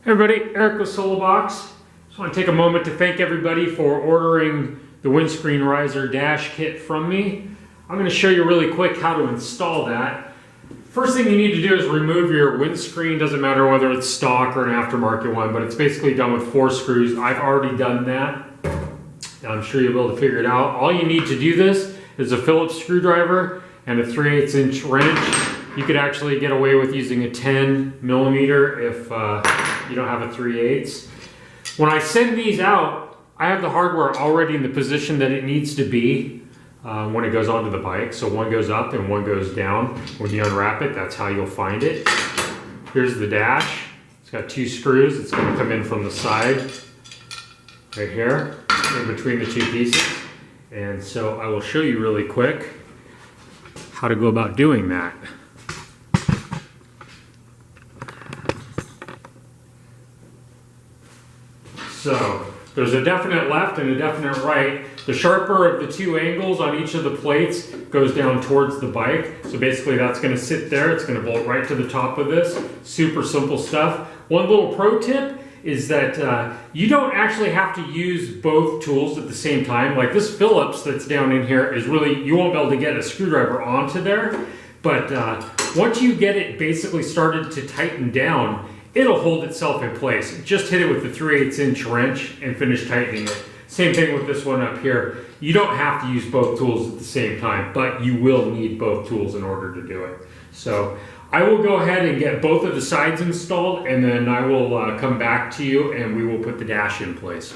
Hey everybody, Eric with SOLOBOX. Just want to take a moment to thank everybody for ordering the windscreen riser dash kit from me. I'm going to show you really quick how to install that. First thing you need to do is remove your windscreen. Doesn't matter whether it's stock or an aftermarket one, but it's basically done with 4 screws. I've already done that. I'm sure you'll be able to figure it out. All you need to do this is a Phillips screwdriver and a 3/8 inch wrench. You could actually get away with using a 10 millimeter if you don't have a 3/8. When I send these out, I have the hardware already in the position that it needs to be when it goes onto the bike. So one goes up and one goes down. When you unwrap it, that's how you'll find it. Here's the dash. It's got 2 screws. It's going to come in from the side right here in between the 2 pieces. And so I will show you really quick how to go about doing that. So there's a definite left and a definite right. The sharper of the 2 angles on each of the plates goes down towards the bike. So basically that's going to sit there. It's going to bolt right to the top of this. Super simple stuff. One little pro tip is that you don't actually have to use both tools at the same time. Like this Phillips that's down in here is really, you won't be able to get a screwdriver onto there. But once you get it basically started to tighten down, it'll hold itself in place. Just hit it with the 3/8 inch wrench and finish tightening it. Same thing with this one up here. You don't have to use both tools at the same time, but you will need both tools in order to do it. So I will go ahead and get both of the sides installed, and then I will come back to you and we will put the dash in place.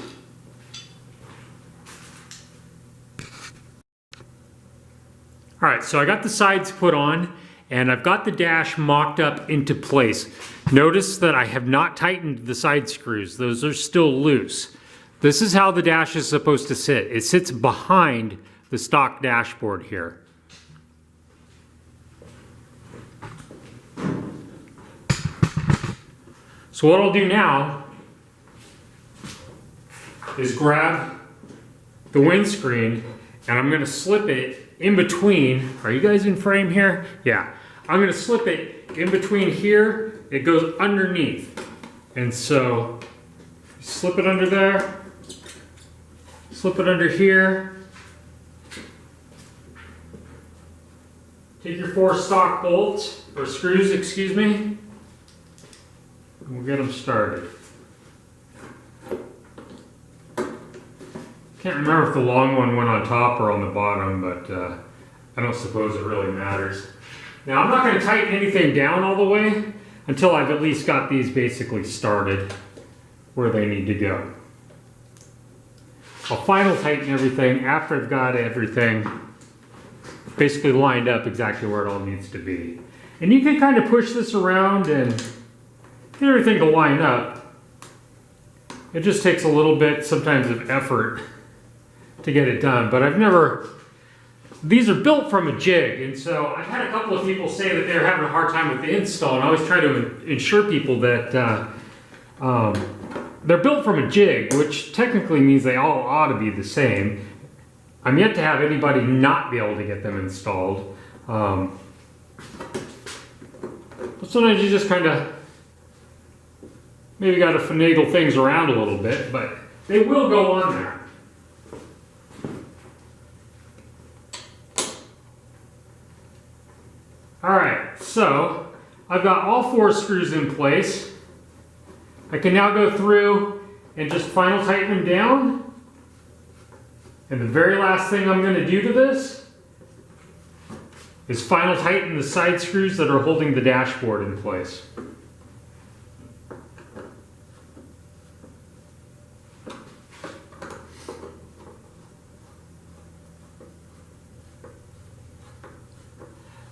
All right, so I got the sides put on and I've got the dash mocked up into place. Notice that I have not tightened the side screws. Those are still loose. This is how the dash is supposed to sit. It sits behind the stock dashboard here. So what I'll do now is grab the windscreen and I'm going to slip it in between. Are you guys in frame here? Yeah. I'm going to slip it in between here. It goes underneath. And so slip it under there. Slip it under here. Take your 4 stock bolts, or screws, excuse me. And we'll get them started. Can't remember if the long one went on top or on the bottom, but I don't suppose it really matters. Now I'm not going to tighten anything down all the way until I've at least got these basically started where they need to go. I'll final tighten everything after I've got everything basically lined up exactly where it all needs to be. And you can kind of push this around and get everything to line up. It just takes a little bit sometimes of effort to get it done, but these are built from a jig, and so I've had a couple of people say that they're having a hard time with the install, and I always try to ensure people that they're built from a jig, which technically means they all ought to be the same. I'm yet to have anybody not be able to get them installed. But sometimes you just kind of maybe got to finagle things around a little bit, but they will go on there. Alright, so I've got all 4 screws in place. I can now go through and just final tighten them down. And the very last thing I'm going to do to this is final tighten the side screws that are holding the dashboard in place.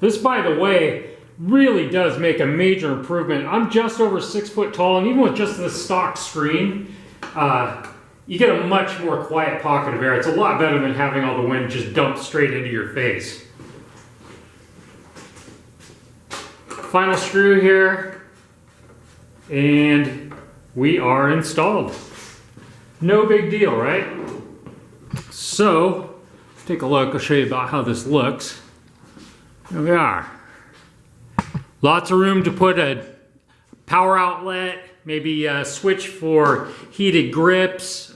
This, by the way, really does make a major improvement. I'm just over 6 foot tall, and even with just the stock screen, you get a much more quiet pocket of air. It's a lot better than having all the wind just dump straight into your face. Final screw here, and we are installed. No big deal, right? So, let's take a look. I'll show you about how this looks. Here we are. Lots of room to put a power outlet, maybe a switch for heated grips,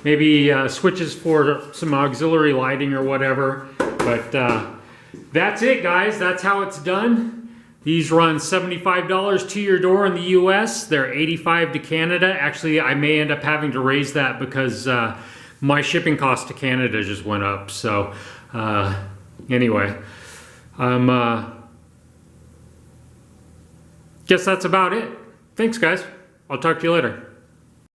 maybe switches for some auxiliary lighting or whatever. But that's it, guys. That's how it's done. These run $75 to your door in the US. They're $85 to Canada. Actually, I may end up having to raise that because my shipping cost to Canada just went up. So anyway, guess that's about it. Thanks, guys. I'll talk to you later.